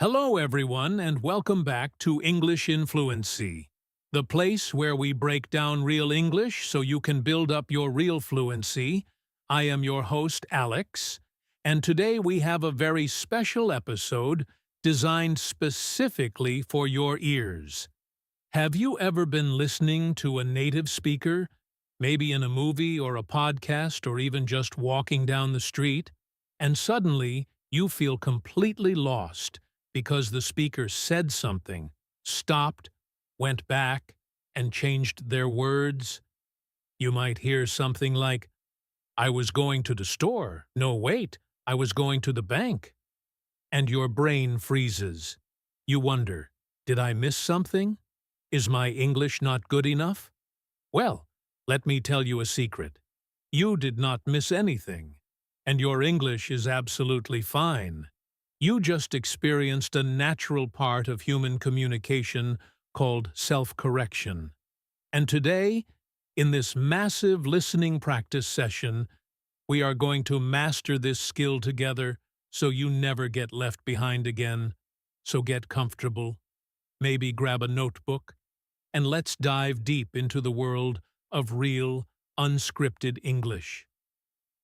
Hello, everyone, and welcome back to English in Fluency, the place where we break down real English so you can build up your real fluency. I am your host, Alex, and today we have a very special episode designed specifically for your ears. Have you ever been listening to a native speaker, maybe in a movie or a podcast or even just walking down the street, and suddenly you feel completely lost because the speaker said something, stopped, went back, and changed their words? You might hear something like, "I was going to the store. No, wait, I was going to the bank." And your brain freezes. You wonder, did I miss something? Is my English not good enough? Well, let me tell you a secret. You did not miss anything, and your English is absolutely fine. You just experienced a natural part of human communication called self-correction. And today, in this massive listening practice session, we are going to master this skill together so you never get left behind again. So get comfortable, maybe grab a notebook, and let's dive deep into the world of real, unscripted English.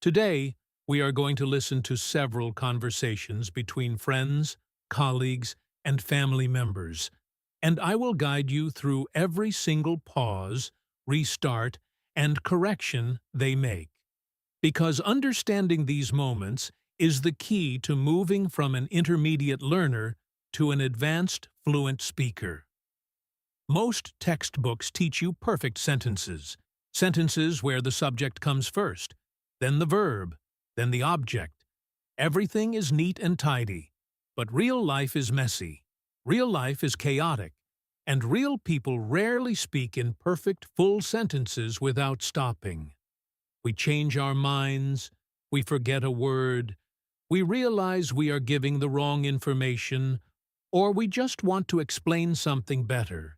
Today, we are going to listen to several conversations between friends, colleagues, and family members, and I will guide you through every single pause, restart, and correction they make. Because understanding these moments is the key to moving from an intermediate learner to an advanced, fluent speaker. Most textbooks teach you perfect sentences, sentences where the subject comes first, then the verb, then the object. Everything is neat and tidy, but real life is messy. Real life is chaotic, and real people rarely speak in perfect, full sentences without stopping. We change our minds, we forget a word, we realize we are giving the wrong information, or we just want to explain something better.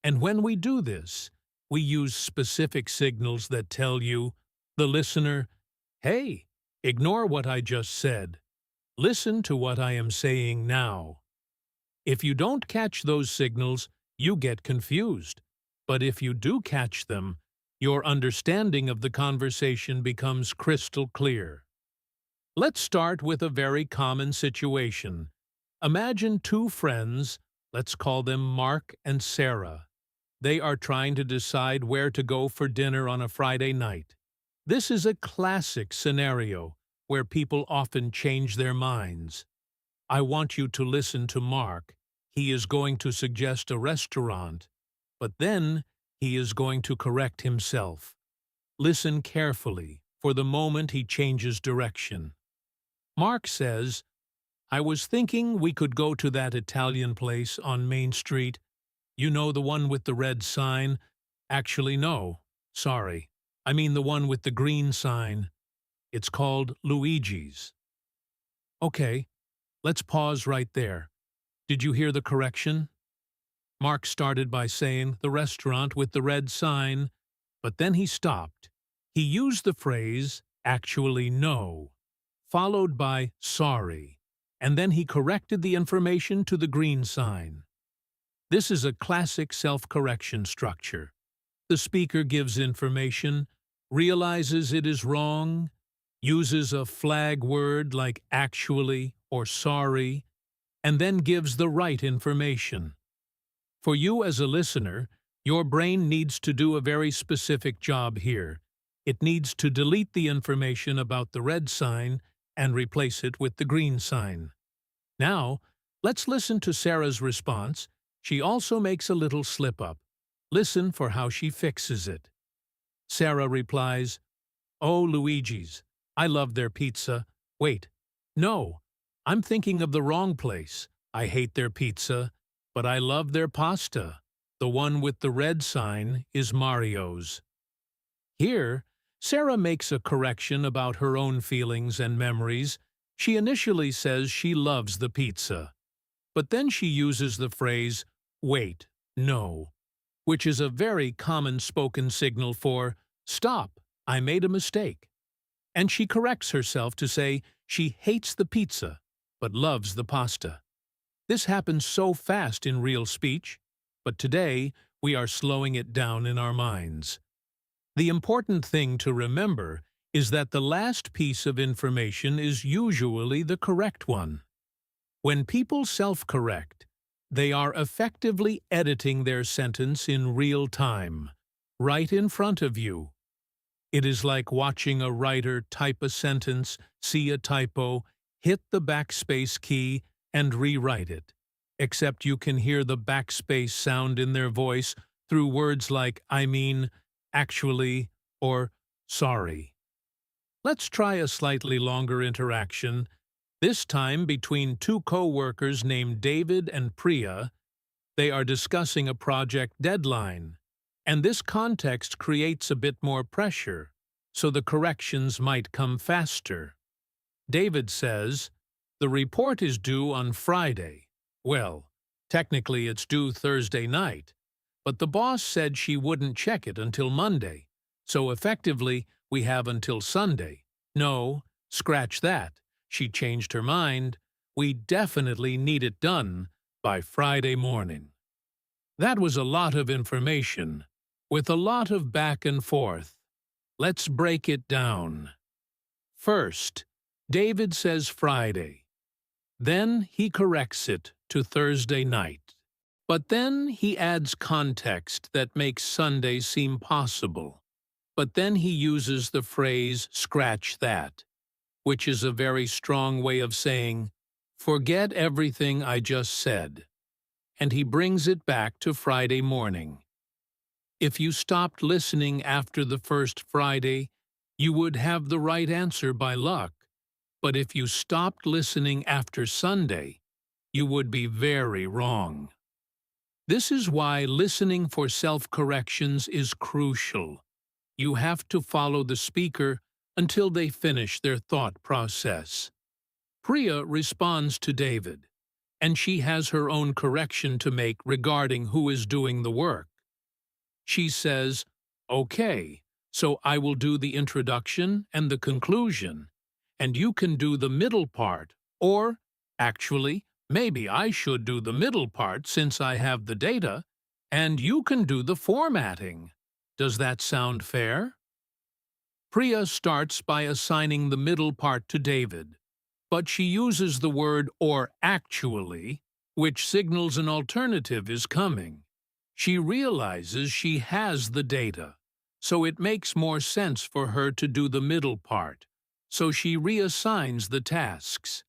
And when we do this, we use specific signals that tell you, the listener, "Hey, ignore what I just said. Listen to what I am saying now." If you don't catch those signals, you get confused. But if you do catch them, your understanding of the conversation becomes crystal clear. Let's start with a very common situation. Imagine two friends, let's call them Mark and Sarah. They are trying to decide where to go for dinner on a Friday night. This is a classic scenario where people often change their minds. I want you to listen to Mark. He is going to suggest a restaurant, but then he is going to correct himself. Listen carefully for the moment he changes direction. Mark says, "I was thinking we could go to that Italian place on Main Street. You know, the one with the red sign? Actually, no. Sorry. I mean the one with the green sign. It's called Luigi's." Okay, let's pause right there. Did you hear the correction? Mark started by saying the restaurant with the red sign, but then he stopped. He used the phrase, "actually no," followed by "sorry," and then he corrected the information to the green sign. This is a classic self-correction structure. The speaker gives information, realizes it is wrong, uses a flag word like "actually" or "sorry," and then gives the right information. For you as a listener, your brain needs to do a very specific job here. It needs to delete the information about the red sign and replace it with the green sign. Now, let's listen to Sarah's response. She also makes a little slip-up. Listen for how she fixes it. Sarah replies, "Oh, Luigi's. I love their pizza. Wait. No. I'm thinking of the wrong place. I hate their pizza, but I love their pasta. The one with the red sign is Mario's." Here, Sarah makes a correction about her own feelings and memories. She initially says she loves the pizza, but then she uses the phrase, "wait, no," which is a very common spoken signal for, "Stop, I made a mistake." And she corrects herself to say she hates the pizza, but loves the pasta. This happens so fast in real speech, but today we are slowing it down in our minds. The important thing to remember is that the last piece of information is usually the correct one. When people self-correct, they are effectively editing their sentence in real time, right in front of you. It is like watching a writer type a sentence, see a typo, hit the backspace key, and rewrite it. Except you can hear the backspace sound in their voice through words like I mean, actually, or sorry. Let's try a slightly longer interaction, this time between two co-workers named David and Priya. They are discussing a project deadline, and this context creates a bit more pressure, so the corrections might come faster. David says, "The report is due on Friday." Well, technically it's due Thursday night, but the boss said she wouldn't check it until Monday, so effectively we have until Sunday. No, scratch that. She changed her mind. We definitely need it done by Friday morning. That was a lot of information, with a lot of back and forth. Let's break it down. First, David says Friday. Then he corrects it to Thursday night. But then he adds context that makes Sunday seem possible. But then he uses the phrase scratch that, which is a very strong way of saying, forget everything I just said. And he brings it back to Friday morning. If you stopped listening after the first Friday, you would have the right answer by luck. But if you stopped listening after Sunday, you would be very wrong. This is why listening for self-corrections is crucial. You have to follow the speaker until they finish their thought process. Priya responds to David, and she has her own correction to make regarding who is doing the work. She says, "Okay, so I will do the introduction and the conclusion, and you can do the middle part, or, actually, maybe I should do the middle part since I have the data, and you can do the formatting. Does that sound fair?" Priya starts by assigning the middle part to David, but she uses the word or actually, which signals an alternative is coming. She realizes she has the data, so it makes more sense for her to do the middle part, so she reassigns the tasks.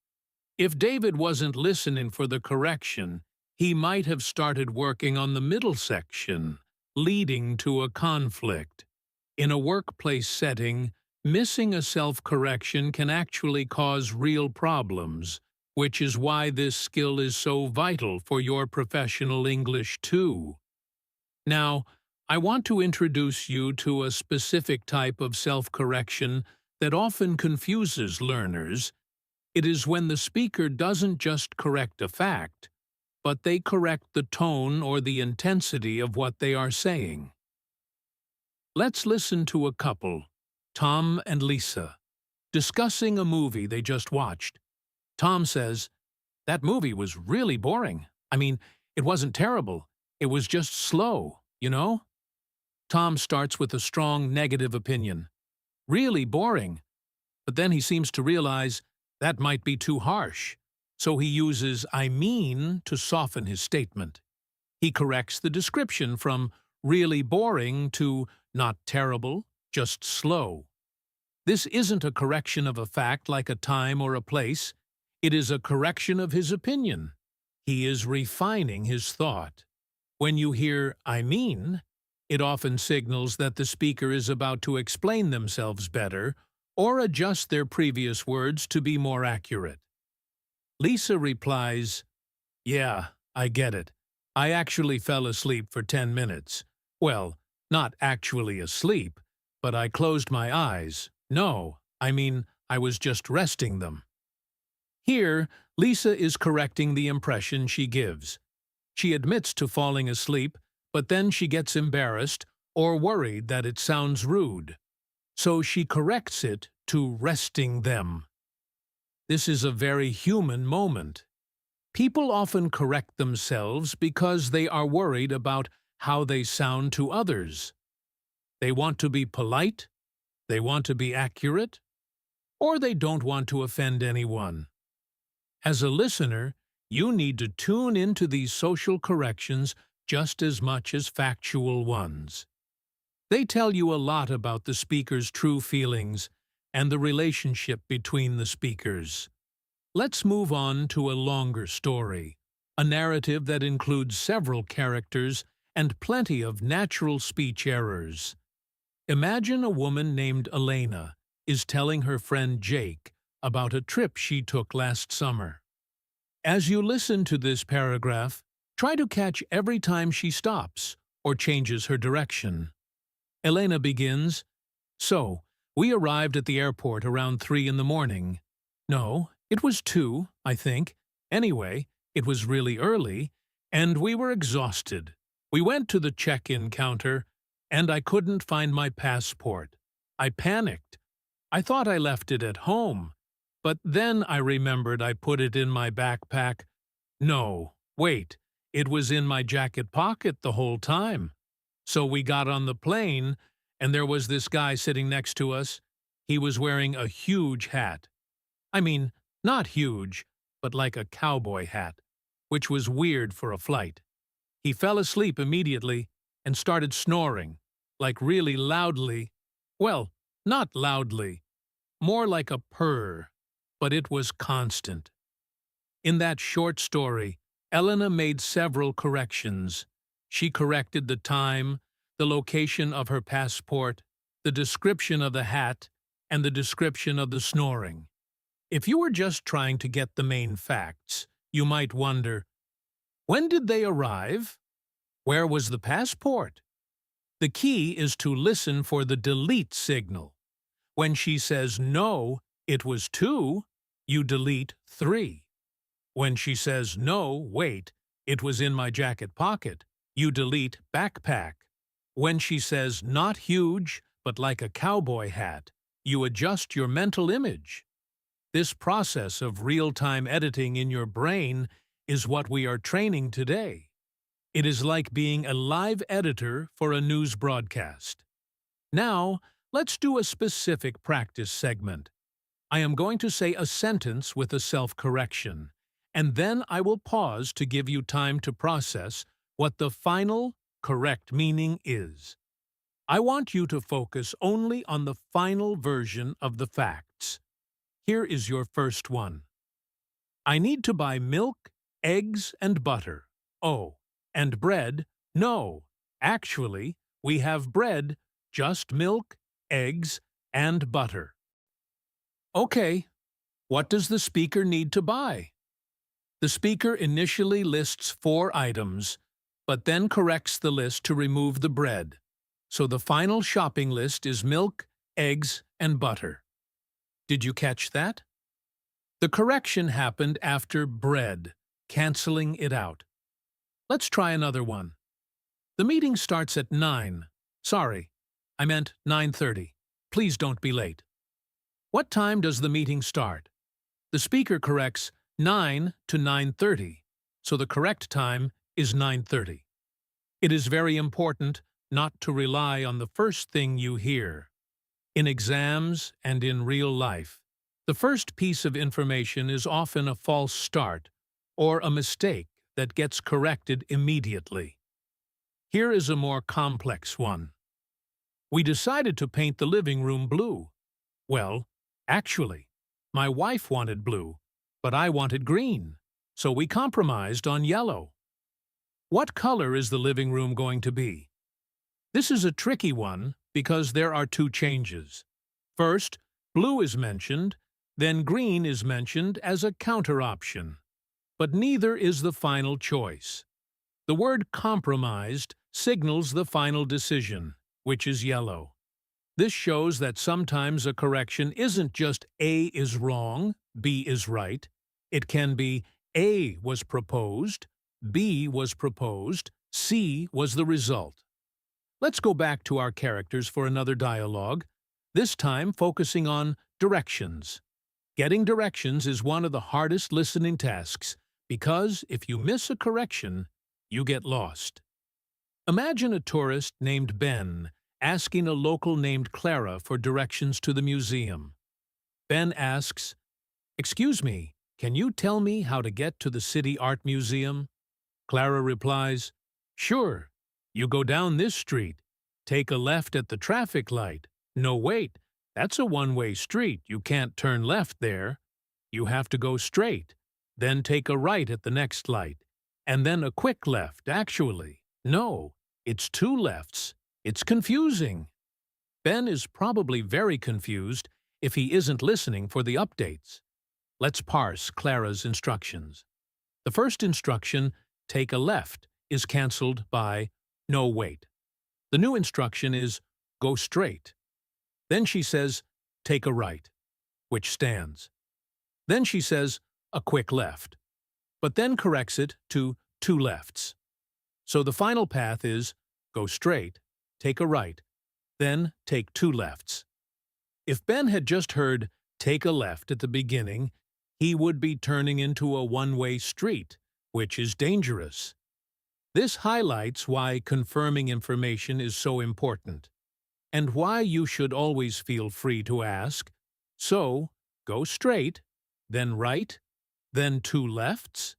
If David wasn't listening for the correction, he might have started working on the middle section, leading to a conflict. In a workplace setting, missing a self-correction can actually cause real problems, which is why this skill is so vital for your professional English too. Now, I want to introduce you to a specific type of self-correction that often confuses learners. It is when the speaker doesn't just correct a fact, but they correct the tone or the intensity of what they are saying. Let's listen to a couple, Tom and Lisa, discussing a movie they just watched. Tom says, "That movie was really boring. I mean, it wasn't terrible. It was just slow, you know?" Tom starts with a strong negative opinion. Really boring. But then he seems to realize that might be too harsh, so he uses I mean to soften his statement. He corrects the description from really boring to not terrible, just slow. This isn't a correction of a fact like a time or a place. It is a correction of his opinion. He is refining his thought. When you hear I mean, it often signals that the speaker is about to explain themselves better or adjust their previous words to be more accurate. Lisa replies, "Yeah, I get it. I actually fell asleep for 10 minutes. Well, not actually asleep, but I closed my eyes. No, I mean, I was just resting them." Here, Lisa is correcting the impression she gives. She admits to falling asleep, but then she gets embarrassed or worried that it sounds rude. So she corrects it to resting them. This is a very human moment. People often correct themselves because they are worried about how they sound to others. They want to be polite, they want to be accurate, or they don't want to offend anyone. As a listener, you need to tune into these social corrections just as much as factual ones. They tell you a lot about the speaker's true feelings and the relationship between the speakers. Let's move on to a longer story, a narrative that includes several characters and plenty of natural speech errors. Imagine a woman named Elena is telling her friend Jake about a trip she took last summer. As you listen to this paragraph, try to catch every time she stops or changes her direction. Elena begins, "So, we arrived at the airport around 3 in the morning. No, it was 2, I think. Anyway, it was really early, and we were exhausted. We went to the check-in counter, and I couldn't find my passport. I panicked. I thought I left it at home, but then I remembered I put it in my backpack. No, wait, it was in my jacket pocket the whole time. So we got on the plane, and there was this guy sitting next to us. He was wearing a huge hat. I mean, not huge, but like a cowboy hat, which was weird for a flight. He fell asleep immediately and started snoring, like really loudly. Well, not loudly, more like a purr, but it was constant." In that short story, Elena made several corrections. She corrected the time, the location of her passport, the description of the hat, and the description of the snoring. If you were just trying to get the main facts, you might wonder, when did they arrive? Where was the passport? The key is to listen for the delete signal. When she says no, it was 2, you delete 3. When she says no, wait, it was in my jacket pocket, you delete backpack. When she says not huge, but like a cowboy hat, you adjust your mental image. This process of real-time editing in your brain is what we are training today. It is like being a live editor for a news broadcast. Now, let's do a specific practice segment. I am going to say a sentence with a self-correction, and then I will pause to give you time to process what the final, correct meaning is. I want you to focus only on the final version of the facts. Here is your first one. I need to buy milk, eggs, and butter. Oh, and bread? No, actually, we have bread, just milk, eggs, and butter. Okay, what does the speaker need to buy? The speaker initially lists 4 items, but then corrects the list to remove the bread. So the final shopping list is milk, eggs, and butter. Did you catch that? The correction happened after bread, canceling it out. Let's try another one. The meeting starts at 9. Sorry, I meant 9:30. Please don't be late. What time does the meeting start? The speaker corrects 9 to 9:30, so the correct time is 9:30. It is very important not to rely on the first thing you hear. In exams and in real life, the first piece of information is often a false start or a mistake that gets corrected immediately. Here is a more complex one. We decided to paint the living room blue. Well, actually, my wife wanted blue, but I wanted green, so we compromised on yellow. What color is the living room going to be? This is a tricky one because there are 2 changes. First, blue is mentioned, then green is mentioned as a counter option. But neither is the final choice. The word compromised signals the final decision, which is yellow. This shows that sometimes a correction isn't just A is wrong, B is right. It can be A was proposed, B was proposed, C was the result. Let's go back to our characters for another dialogue, this time focusing on directions. Getting directions is one of the hardest listening tasks because if you miss a correction, you get lost. Imagine a tourist named Ben asking a local named Clara for directions to the museum. Ben asks, "Excuse me, can you tell me how to get to the City Art Museum?" Clara replies, "Sure. You go down this street. Take a left at the traffic light. No, wait. That's a one-way street. You can't turn left there. You have to go straight. Then take a right at the next light. And then a quick left, actually. No, it's two lefts. It's confusing." Ben is probably very confused if he isn't listening for the updates. Let's parse Clara's instructions. The first instruction, take a left, is cancelled by no, wait. The new instruction is go straight. Then she says, take a right, which stands. Then she says, a quick left, but then corrects it to two lefts. So the final path is go straight, take a right, then take two lefts. If Ben had just heard take a left at the beginning, he would be turning into a one-way street, which is dangerous. This highlights why confirming information is so important, and why you should always feel free to ask, so, go straight, then right, then two lefts,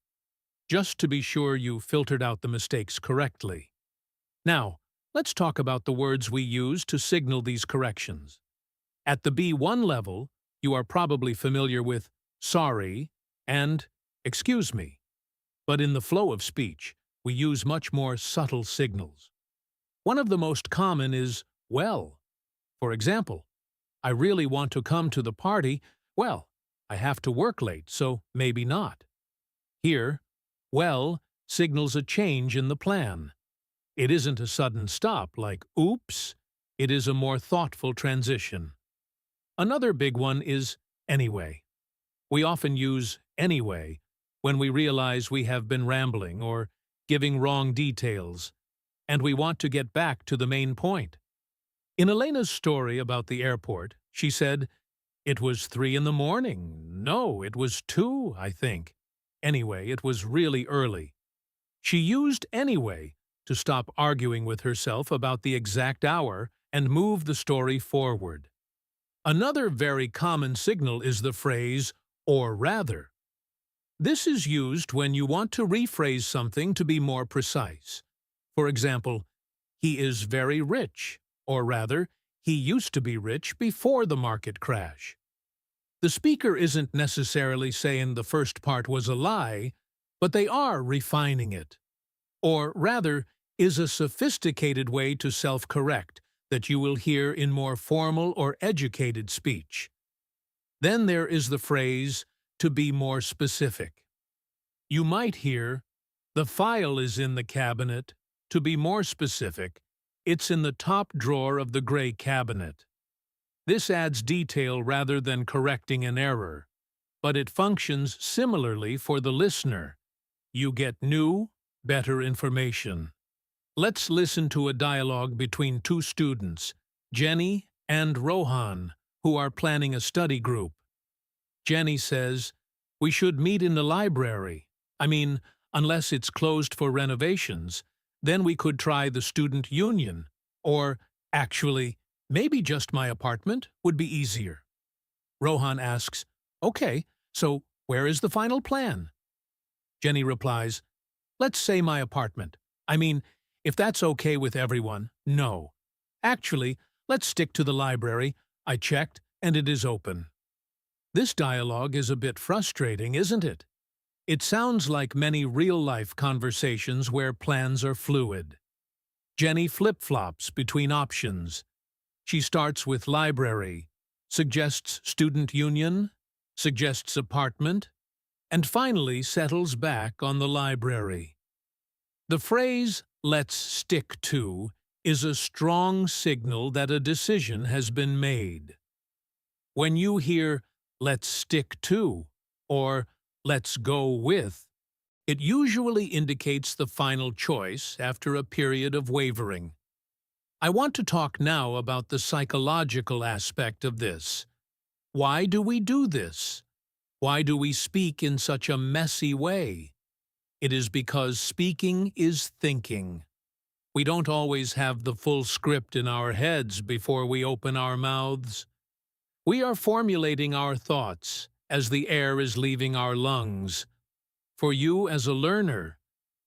just to be sure you filtered out the mistakes correctly. Now, let's talk about the words we use to signal these corrections. At the B1 level, you are probably familiar with sorry and excuse me, but in the flow of speech, we use much more subtle signals. One of the most common is well. For example, I really want to come to the party. Well, I have to work late, so maybe not. Here, well signals a change in the plan. It isn't a sudden stop like oops, it is a more thoughtful transition. Another big one is anyway. We often use anyway when we realize we have been rambling or giving wrong details, and we want to get back to the main point. In Elena's story about the airport, she said, "It was 3 in the morning. No, it was 2, I think. Anyway, it was really early." She used anyway to stop arguing with herself about the exact hour and move the story forward. Another very common signal is the phrase, or rather. This is used when you want to rephrase something to be more precise. For example, he is very rich, or rather, he used to be rich before the market crash. The speaker isn't necessarily saying the first part was a lie, but they are refining it. Or rather, is a sophisticated way to self-correct that you will hear in more formal or educated speech. Then there is the phrase, to be more specific. You might hear, the file is in the cabinet. To be more specific, it's in the top drawer of the gray cabinet. This adds detail rather than correcting an error, but it functions similarly for the listener. You get new, better information. Let's listen to a dialogue between two students, Jenny and Rohan, who are planning a study group. Jenny says, "We should meet in the library. I mean, unless it's closed for renovations, then we could try the student union. Or, actually, maybe just my apartment would be easier." Rohan asks, "Okay, so where is the final plan?" Jenny replies, "Let's say my apartment. I mean, if that's okay with everyone, no. Actually, let's stick to the library. I checked, and it is open." This dialogue is a bit frustrating, isn't it? It sounds like many real-life conversations where plans are fluid. Jenny flip-flops between options. She starts with library, suggests student union, suggests apartment, and finally settles back on the library. The phrase, "let's stick to," is a strong signal that a decision has been made. When you hear, "let's stick to," or "let's go with," it usually indicates the final choice after a period of wavering. I want to talk now about the psychological aspect of this. Why do we do this? Why do we speak in such a messy way? It is because speaking is thinking. We don't always have the full script in our heads before we open our mouths. We are formulating our thoughts as the air is leaving our lungs. For you as a learner,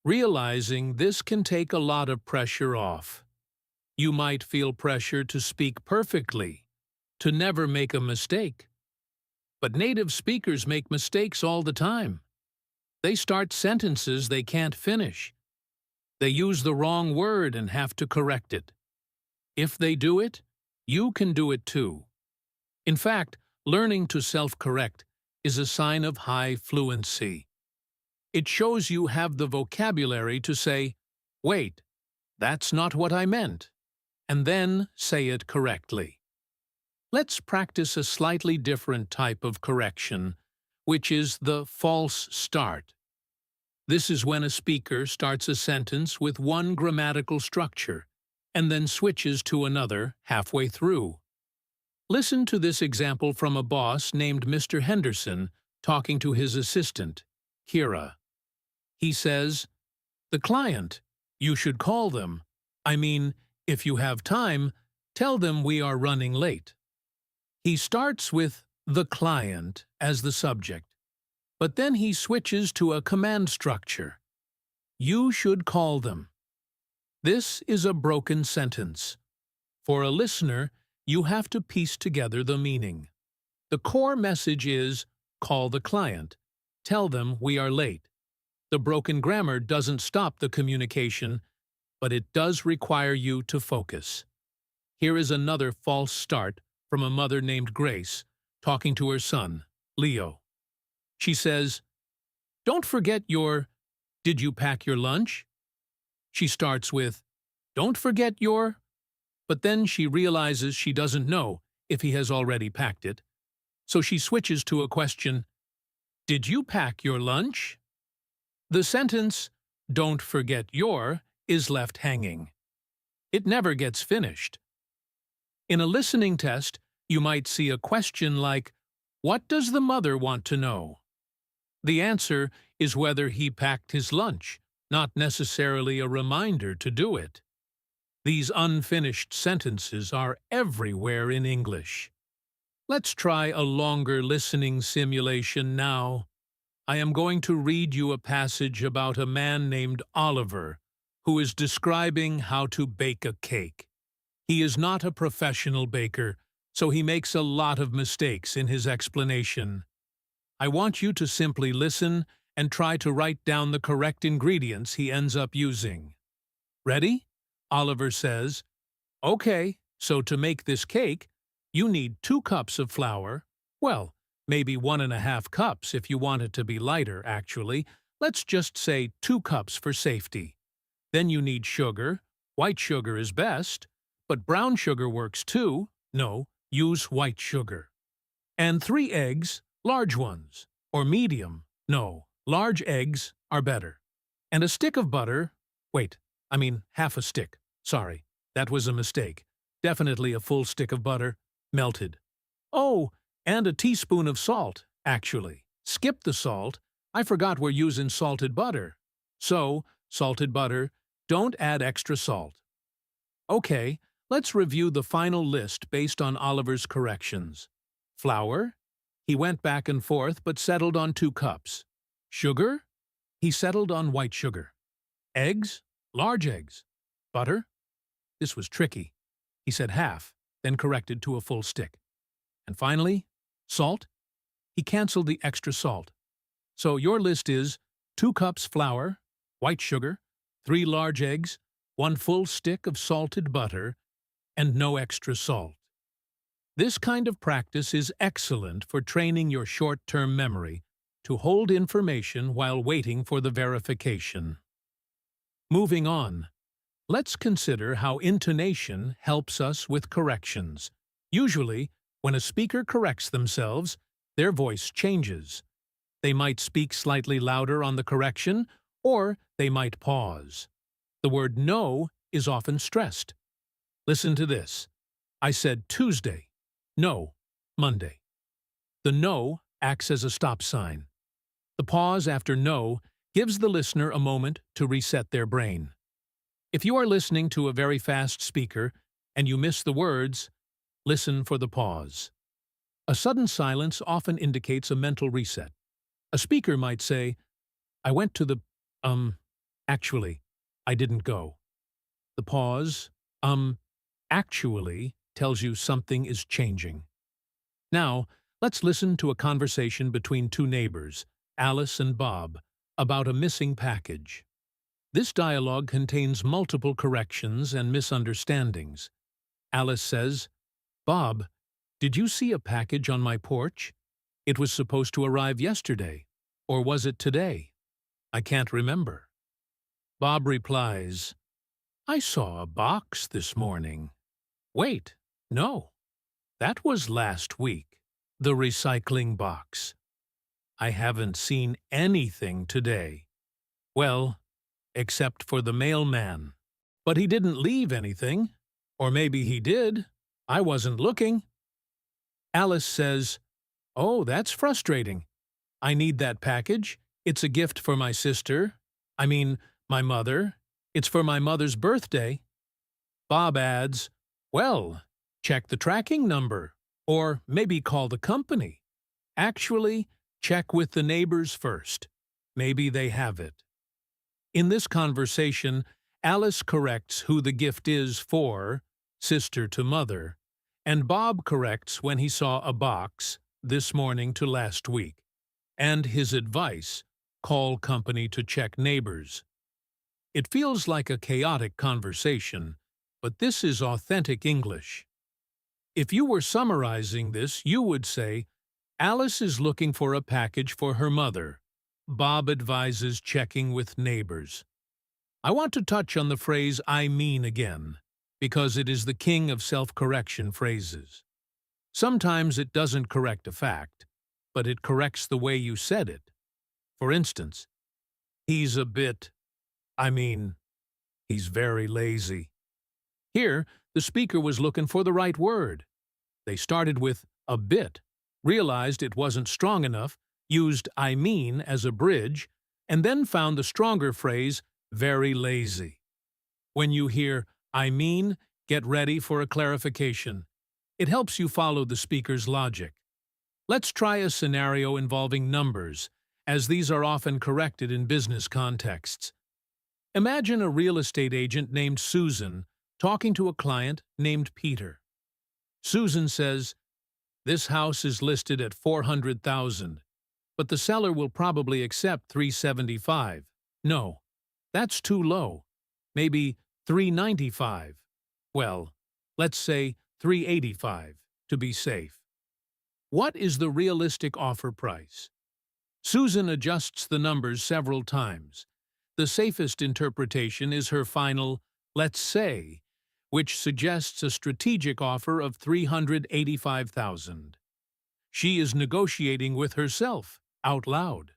realizing this can take a lot of pressure off. You might feel pressure to speak perfectly, to never make a mistake. But native speakers make mistakes all the time. They start sentences they can't finish. They use the wrong word and have to correct it. If they do it, you can do it too. In fact, learning to self-correct is a sign of high fluency. It shows you have the vocabulary to say, "Wait, that's not what I meant," and then say it correctly. Let's practice a slightly different type of correction, which is the false start. This is when a speaker starts a sentence with one grammatical structure and then switches to another halfway through. Listen to this example from a boss named Mr. Henderson talking to his assistant, Kira. He says, "The client, you should call them. I mean, if you have time, tell them we are running late." He starts with the client as the subject, but then he switches to a command structure. You should call them. This is a broken sentence. For a listener, you have to piece together the meaning. The core message is, call the client. Tell them we are late. The broken grammar doesn't stop the communication, but it does require you to focus. Here is another false start from a mother named Grace talking to her son, Leo. She says, "Don't forget your, did you pack your lunch?" She starts with, "Don't forget your," but then she realizes she doesn't know if he has already packed it. So she switches to a question, "Did you pack your lunch?" The sentence, "Don't forget your," is left hanging. It never gets finished. In a listening test, you might see a question like, "What does the mother want to know?" The answer is whether he packed his lunch, not necessarily a reminder to do it. These unfinished sentences are everywhere in English. Let's try a longer listening simulation now. I am going to read you a passage about a man named Oliver, who is describing how to bake a cake. He is not a professional baker, so he makes a lot of mistakes in his explanation. I want you to simply listen and try to write down the correct ingredients he ends up using. Ready? Oliver says, "Okay, so to make this cake, you need 2 cups of flour. Well, maybe 1½ cups if you want it to be lighter, actually. Let's just say 2 cups for safety. Then you need sugar. White sugar is best, but brown sugar works too. No, use white sugar. And 3 eggs, large ones, or medium. No, large eggs are better. And a stick of butter. Half a stick. Sorry, that was a mistake. Definitely a full stick of butter, melted. Oh, and a teaspoon of salt, actually. Skip the salt. I forgot we're using salted butter. So, salted butter, don't add extra salt. Okay, let's review the final list based on Oliver's corrections. Flour? He went back and forth but settled on 2 cups. Sugar? He settled on white sugar. Eggs? Large eggs. Butter? This was tricky. He said half, then corrected to a full stick. And finally, salt? He canceled the extra salt. So your list is 2 cups flour, white sugar, 3 large eggs, 1 full stick of salted butter, and no extra salt. This kind of practice is excellent for training your short-term memory to hold information while waiting for the verification. Moving on, let's consider how intonation helps us with corrections. Usually, when a speaker corrects themselves, their voice changes. They might speak slightly louder on the correction, or they might pause. The word no is often stressed. Listen to this. I said Tuesday. No, Monday. The no acts as a stop sign. The pause after no gives the listener a moment to reset their brain. If you are listening to a very fast speaker and you miss the words, listen for the pause. A sudden silence often indicates a mental reset. A speaker might say, I went to the, actually, I didn't go. The pause, actually, tells you something is changing. Now, let's listen to a conversation between two neighbors, Alice and Bob, about a missing package. This dialogue contains multiple corrections and misunderstandings. Alice says, Bob, did you see a package on my porch? It was supposed to arrive yesterday. Or was it today? I can't remember. Bob replies, I saw a box this morning. Wait, no. That was last week. The recycling box. I haven't seen anything today. Well, except for the mailman. But he didn't leave anything. Or maybe he did. I wasn't looking. Alice says, Oh, that's frustrating. I need that package. It's a gift for my sister. My mother. It's for my mother's birthday. Bob adds, Well, check the tracking number. Or maybe call the company. Actually, check with the neighbors first. Maybe they have it. In this conversation, Alice corrects who the gift is for, sister to mother, and Bob corrects when he saw a box, this morning to last week, and his advice, call company to check neighbors. It feels like a chaotic conversation, but this is authentic English. If you were summarizing this, you would say, Alice is looking for a package for her mother. Bob advises checking with neighbors. I want to touch on the phrase I mean again, because it is the king of self-correction phrases. Sometimes it doesn't correct a fact, but it corrects the way you said it. For instance, he's he's very lazy. Here, the speaker was looking for the right word. They started with a bit, realized it wasn't strong enough, used I mean as a bridge, and then found the stronger phrase, very lazy. When you hear I mean, get ready for a clarification. It helps you follow the speaker's logic. Let's try a scenario involving numbers, as these are often corrected in business contexts. Imagine a real estate agent named Susan talking to a client named Peter. Susan says, This house is listed at $400,000, but the seller will probably accept $375. No, that's too low. Maybe $395. Well, let's say $385 to be safe. What is the realistic offer price? Susan adjusts the numbers several times. The safest interpretation is her final, let's say, which suggests a strategic offer of $385,000. She is negotiating with herself, out loud.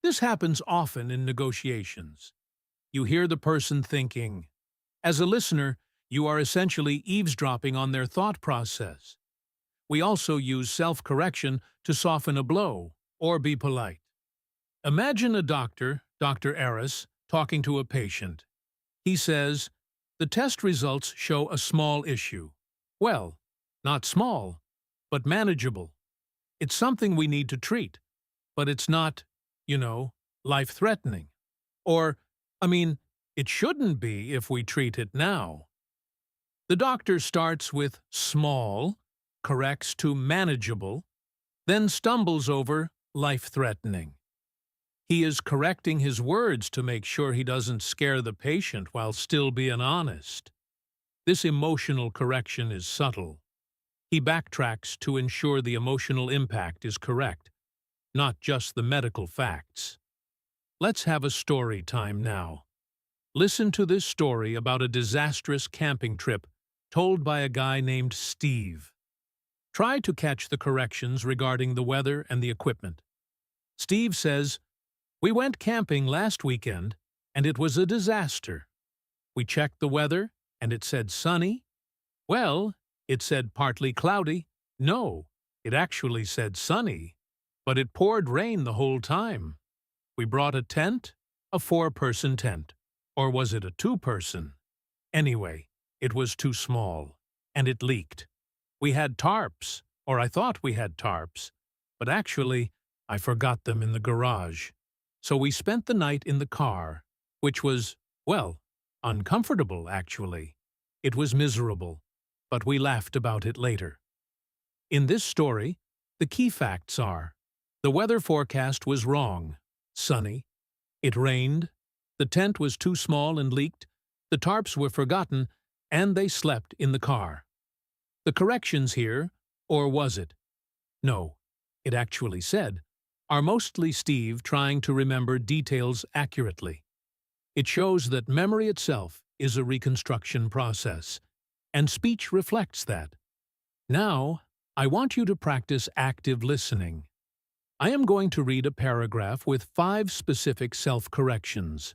This happens often in negotiations. You hear the person thinking. As a listener, you are essentially eavesdropping on their thought process. We also use self-correction to soften a blow or be polite. Imagine a doctor, Dr. Eris, talking to a patient. He says, The test results show a small issue. Well, not small, but manageable. It's something we need to treat, but it's not, life-threatening. Or, it shouldn't be if we treat it now. The doctor starts with small, corrects to manageable, then stumbles over life-threatening. He is correcting his words to make sure he doesn't scare the patient while still being honest. This emotional correction is subtle. He backtracks to ensure the emotional impact is correct, not just the medical facts. Let's have a story time now. Listen to this story about a disastrous camping trip told by a guy named Steve. Try to catch the corrections regarding the weather and the equipment. Steve says, We went camping last weekend, and it was a disaster. We checked the weather, and it said sunny. Well, it said partly cloudy. No, it actually said sunny. But it poured rain the whole time. We brought a tent, A four-person tent. Or was it a two-person? Anyway, it was too small, and it leaked. We had tarps, or I thought we had tarps, but actually, I forgot them in the garage. So we spent the night in the car, which was, well, uncomfortable, actually. It was miserable, but we laughed about it later. In this story, the key facts are: the weather forecast was wrong, sunny. It rained, the tent was too small and leaked, the tarps were forgotten, and they slept in the car. The corrections here, or was it? No, it actually said, are mostly Steve trying to remember details accurately. It shows that memory itself is a reconstruction process, and speech reflects that. Now, I want you to practice active listening. I am going to read a paragraph with 5 specific self-corrections.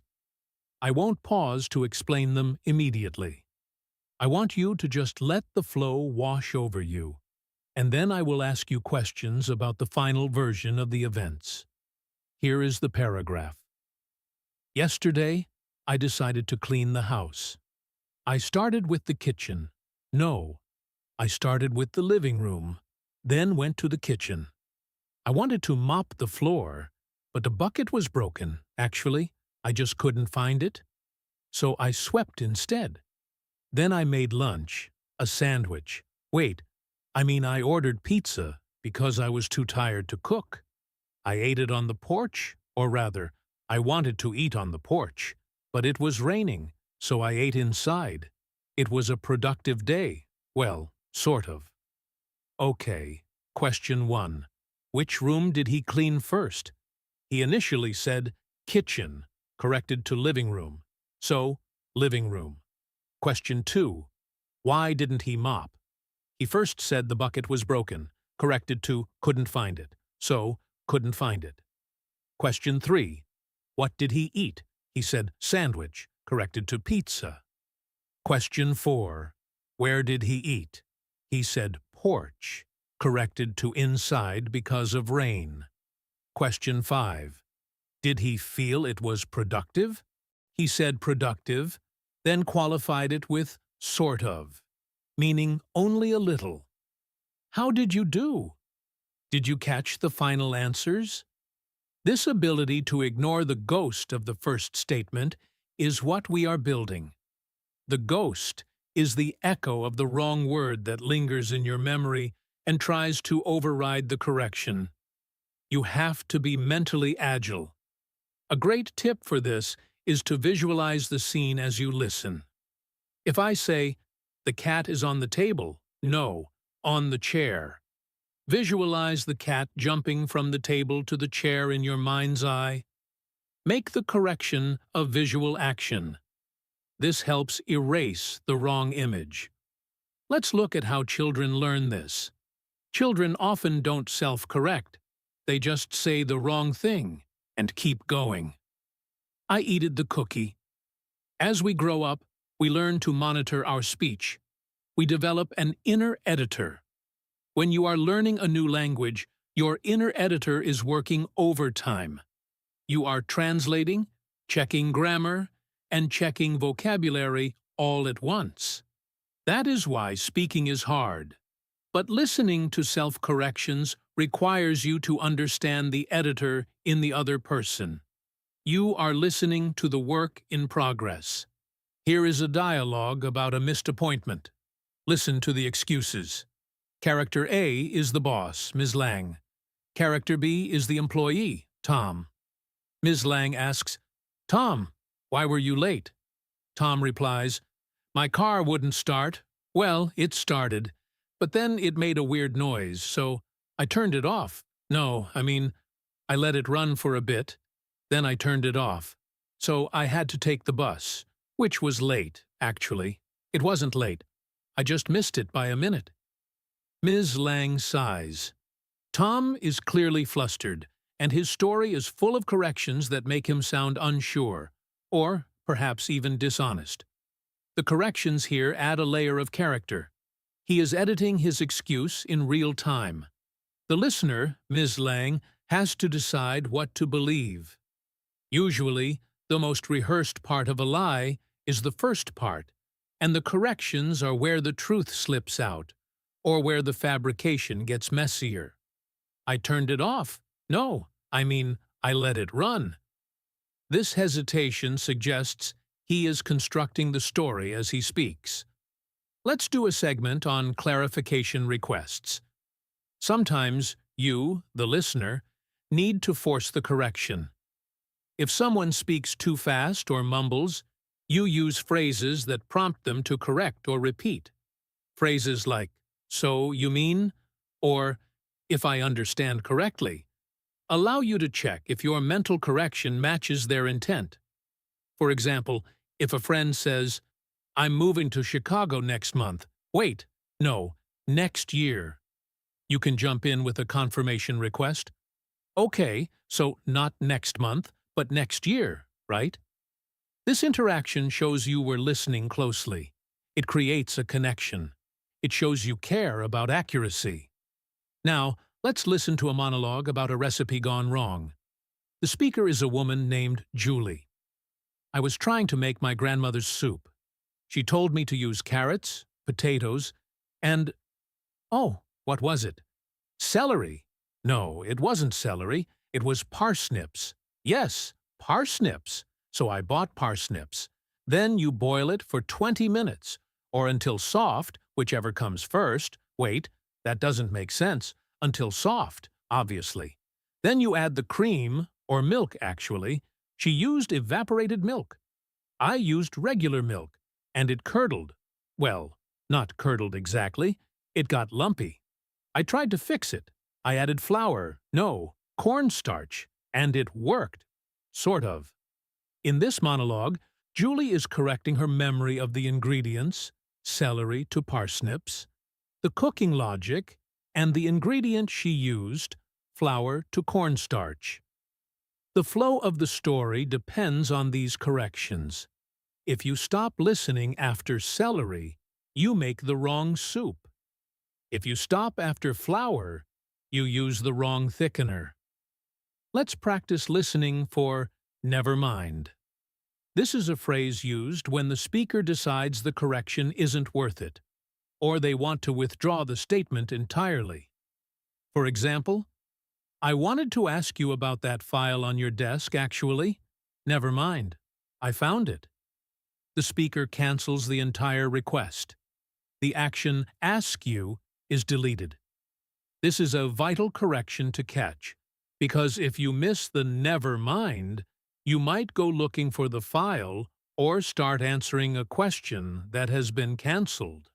I won't pause to explain them immediately. I want you to just let the flow wash over you, and then I will ask you questions about the final version of the events. Here is the paragraph. Yesterday, I decided to clean the house. I started with the kitchen. No, I started with the living room, then went to the kitchen. I wanted to mop the floor, but the bucket was broken, actually. I just couldn't find it. So I swept instead. Then I made lunch, a sandwich. I ordered pizza because I was too tired to cook. I ate it on the porch, or rather, I wanted to eat on the porch, but it was raining, so I ate inside. It was a productive day. Well, sort of. Okay, question 1. Which room did he clean first? He initially said kitchen, corrected to living room. So, living room. Question 2. Why didn't he mop? He first said the bucket was broken, corrected to couldn't find it. So, couldn't find it. Question 3. What did he eat? He said sandwich, corrected to pizza. Question 4. Where did he eat? He said porch, corrected to inside because of rain. Question 5. Did he feel it was productive? He said productive, then qualified it with sort of, meaning only a little. How did you do? Did you catch the final answers? This ability to ignore the ghost of the first statement is what we are building. The ghost is the echo of the wrong word that lingers in your memory and tries to override the correction. You have to be mentally agile. A great tip for this is to visualize the scene as you listen. If I say, "The cat is on the table," no, on the chair. Visualize the cat jumping from the table to the chair in your mind's eye. Make the correction a visual action. This helps erase the wrong image. Let's look at how children learn this. Children often don't self-correct. They just say the wrong thing and keep going. I eated the cookie. As we grow up, we learn to monitor our speech. We develop an inner editor. When you are learning a new language, your inner editor is working overtime. You are translating, checking grammar, and checking vocabulary all at once. That is why speaking is hard. But listening to self-corrections requires you to understand the editor in the other person. You are listening to the work in progress. Here is a dialogue about a missed appointment. Listen to the excuses. Character A is the boss, Ms. Lang. Character B is the employee, Tom. Ms. Lang asks, "Tom, why were you late?" Tom replies, "My car wouldn't start. Well, it started. But then it made a weird noise, so I turned it off. I let it run for a bit. Then I turned it off. So I had to take the bus, which was late, actually. It wasn't late. I just missed it by a minute." Ms. Lang sighs. Tom is clearly flustered, and his story is full of corrections that make him sound unsure, or perhaps even dishonest. The corrections here add a layer of character. He is editing his excuse in real time. The listener, Ms. Lang, has to decide what to believe. Usually, The most rehearsed part of a lie is the first part, and the corrections are where the truth slips out, or where the fabrication gets messier. I turned it off. No, I mean, I let it run. This hesitation suggests he is constructing the story as he speaks. Let's do a segment on clarification requests. Sometimes you, the listener, need to force the correction. If someone speaks too fast or mumbles, you use phrases that prompt them to correct or repeat. Phrases like, "So you mean?" or "If I understand correctly," allow you to check if your mental correction matches their intent. For example, if a friend says, "I'm moving to Chicago next month." Wait, no, next year. You can jump in with a confirmation request. Okay, so not next month, but next year, right? This interaction shows you were listening closely. It creates a connection. It shows you care about accuracy. Now, let's listen to a monologue about a recipe gone wrong. The speaker is a woman named Julie. "I was trying to make my grandmother's soup. She told me to use carrots, potatoes, and... oh, what was it? Celery. No, it wasn't celery. It was parsnips. Yes, parsnips. So I bought parsnips. Then you boil it for 20 minutes, or until soft, whichever comes first. Wait, that doesn't make sense. Until soft, obviously. Then you add the cream, or milk actually. She used evaporated milk. I used regular milk, and it curdled. Well, not curdled exactly. It got lumpy. I tried to fix it. I added flour, no, cornstarch, and it worked. Sort of. In this monologue, Julie is correcting her memory of the ingredients, celery to parsnips, the cooking logic, and the ingredient she used, flour to cornstarch. The flow of the story depends on these corrections. If you stop listening after celery, you make the wrong soup. If you stop after flour, you use the wrong thickener. Let's practice listening for "never mind." This is a phrase used when the speaker decides the correction isn't worth it, or they want to withdraw the statement entirely. For example, "I wanted to ask you about that file on your desk, actually. Never mind. I found it." The speaker cancels the entire request. The action "ask you" is deleted. This is a vital correction to catch, because if you miss the "never mind," you might go looking for the file or start answering a question that has been canceled.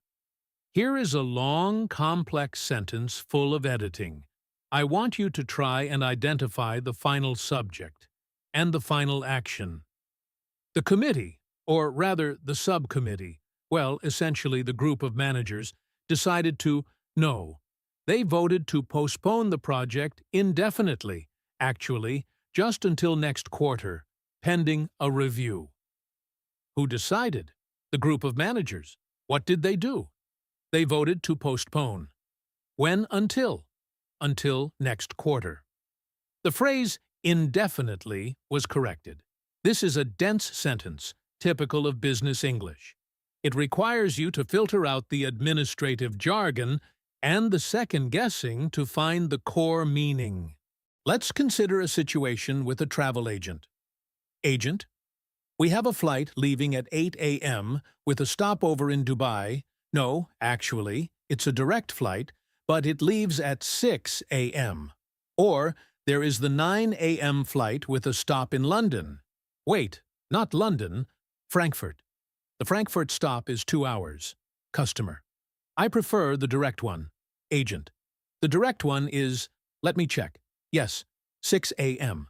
Here is a long, complex sentence full of editing. I want you to try and identify the final subject and the final action. The committee, or rather the subcommittee, well, essentially the group of managers, decided to no. They voted to postpone the project indefinitely, actually, just until next quarter, pending a review. Who decided? The group of managers. What did they do? They voted to postpone. When until? Until next quarter. The phrase indefinitely was corrected. This is a dense sentence, typical of business English. It requires you to filter out the administrative jargon and the second-guessing to find the core meaning. Let's consider a situation with a travel agent. Agent, we have a flight leaving at 8 a.m. with a stopover in Dubai. No, actually, it's a direct flight, but it leaves at 6 a.m. Or there is the 9 a.m. flight with a stop in London. Wait, not London, Frankfurt. The Frankfurt stop is 2 hours. Customer, I prefer the direct one. Agent, the direct one is, let me check. Yes, 6 a.m.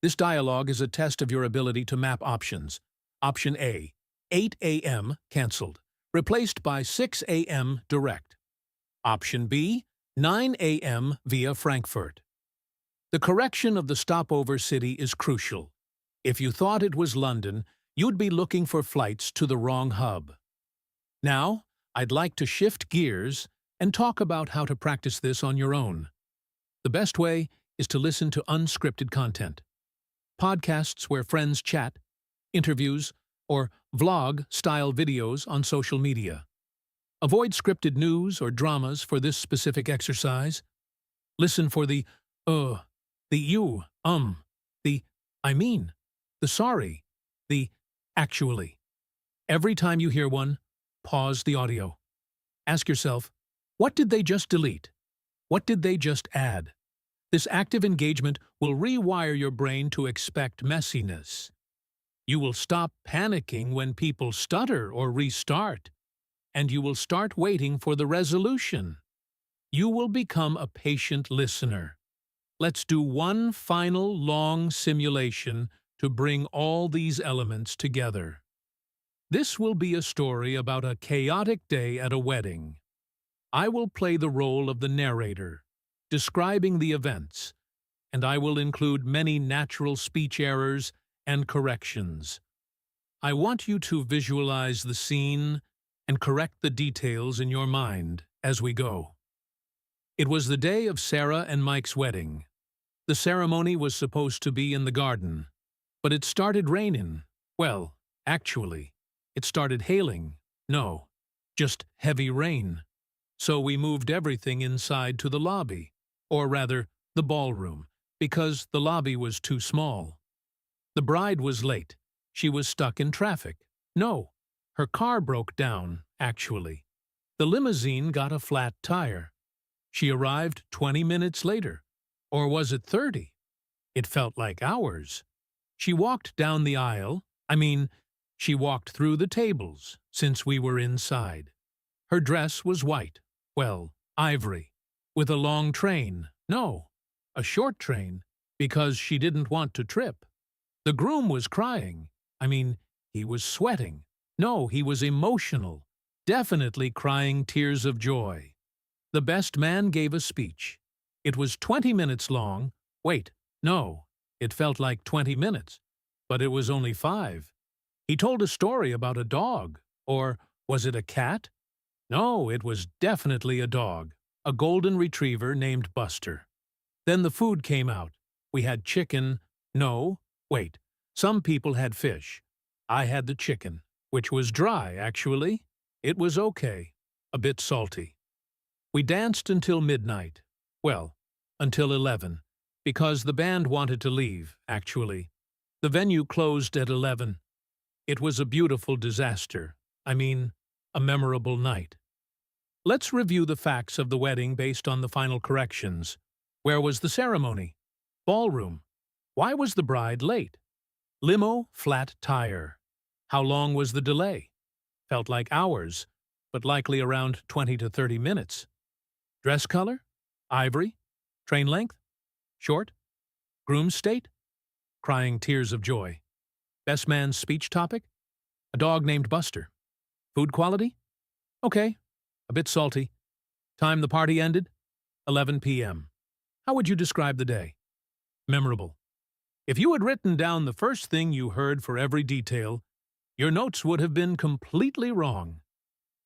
This dialogue is a test of your ability to map options. Option A, 8 a.m. cancelled, replaced by 6 a.m. direct. Option B, 9 a.m. via Frankfurt. The correction of the stopover city is crucial. If you thought it was London, you'd be looking for flights to the wrong hub. Now, I'd like to shift gears and talk about how to practice this on your own. The best way is to listen to unscripted content. Podcasts where friends chat, interviews, or vlog-style videos on social media. Avoid scripted news or dramas for this specific exercise. Listen for the the you, the I mean, the sorry, the actually. Every time you hear one, pause the audio. Ask yourself, what did they just delete? What did they just add? This active engagement will rewire your brain to expect messiness. You will stop panicking when people stutter or restart, and you will start waiting for the resolution. You will become a patient listener. Let's do one final long simulation to bring all these elements together. This will be a story about a chaotic day at a wedding. I will play the role of the narrator, describing the events, and I will include many natural speech errors and corrections. I want you to visualize the scene and correct the details in your mind as we go. It was the day of Sarah and Mike's wedding. The ceremony was supposed to be in the garden, but it started raining. Well, actually, it started hailing. No, just heavy rain. So we moved everything inside to the lobby, or rather, the ballroom, because the lobby was too small. The bride was late. She was stuck in traffic. No, her car broke down, actually. The limousine got a flat tire. She arrived 20 minutes later. Or was it 30? It felt like hours. She walked down the aisle. She walked through the tables, since we were inside. Her dress was white. Well, ivory. With a long train. No, a short train, because she didn't want to trip. The groom was crying. He was sweating. No, he was emotional. Definitely crying tears of joy. The best man gave a speech. It was 20 minutes long. Wait, no, it felt like 20 minutes, but it was only 5. He told a story about a dog. Or was it a cat? No, it was definitely a dog, a golden retriever named Buster. Then the food came out. We had chicken. No, wait, some people had fish. I had the chicken, which was dry, actually. It was okay, a bit salty. We danced until midnight. Well, until 11, because the band wanted to leave, actually. The venue closed at 11. It was a beautiful disaster. A memorable night. Let's review the facts of the wedding based on the final corrections. Where was the ceremony? Ballroom. Why was the bride late? Limo, flat tire. How long was the delay? Felt like hours, but likely around 20 to 30 minutes. Dress color? Ivory. Train length? Short. Groom's state? Crying tears of joy. Best man's speech topic? A dog named Buster. Food quality? Okay, a bit salty. Time the party ended? 11 p.m. How would you describe the day? Memorable. If you had written down the first thing you heard for every detail, your notes would have been completely wrong.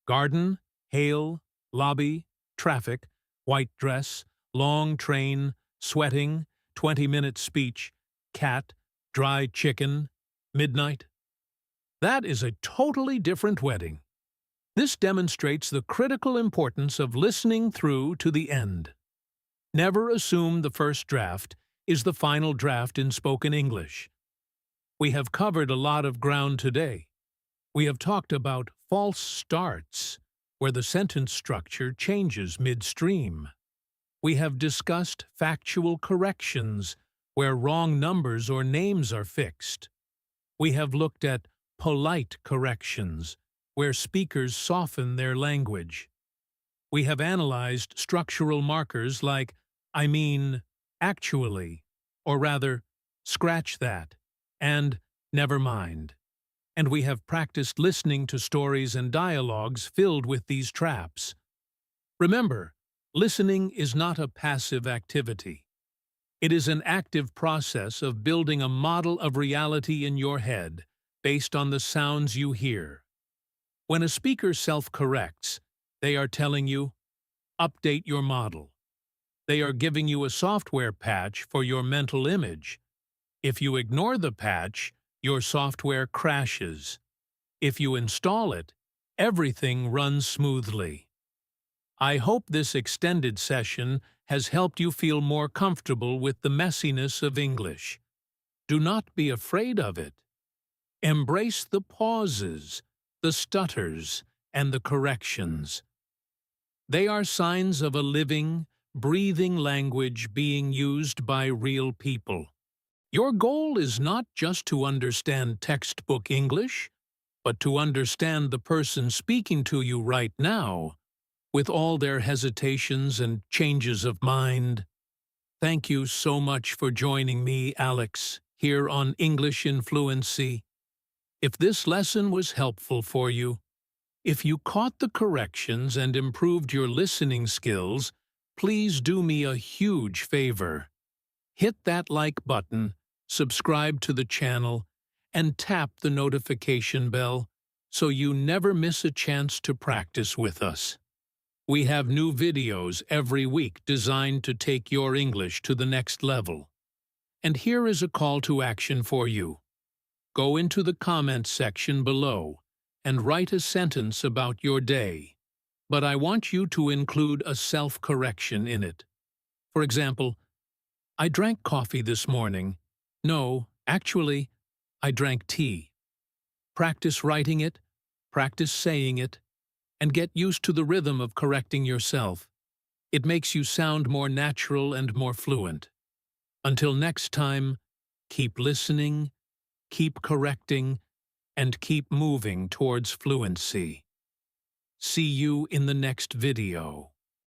Garden, hail, lobby, traffic, white dress, long train, sweating, 20-minute speech, cat, dry chicken, midnight. That is a totally different wedding. This demonstrates the critical importance of listening through to the end. Never assume the first draft is the final draft in spoken English. We have covered a lot of ground today. We have talked about false starts, where the sentence structure changes midstream. We have discussed factual corrections, where wrong numbers or names are fixed. We have looked at polite corrections, where speakers soften their language. We have analyzed structural markers like, actually, or rather, scratch that, and never mind. And we have practiced listening to stories and dialogues filled with these traps. Remember, listening is not a passive activity. It is an active process of building a model of reality in your head based on the sounds you hear. When a speaker self-corrects, they are telling you, update your model. They are giving you a software patch for your mental image. If you ignore the patch, your software crashes. If you install it, everything runs smoothly. I hope this extended session has helped you feel more comfortable with the messiness of English. Do not be afraid of it. Embrace the pauses, the stutters, and the corrections. They are signs of a living, breathing language being used by real people. Your goal is not just to understand textbook English, but to understand the person speaking to you right now, with all their hesitations and changes of mind. Thank you so much for joining me, Alex, here on English in Fluency. If this lesson was helpful for you, if you caught the corrections and improved your listening skills, please do me a huge favor. Hit that like button, subscribe to the channel, and tap the notification bell so you never miss a chance to practice with us. We have new videos every week designed to take your English to the next level. And here is a call to action for you. Go into the comments section below and write a sentence about your day. But I want you to include a self-correction in it. For example, I drank coffee this morning. No, actually, I drank tea. Practice writing it, practice saying it, and get used to the rhythm of correcting yourself. It makes you sound more natural and more fluent. Until next time, keep listening, keep correcting, and keep moving towards fluency. See you in the next video.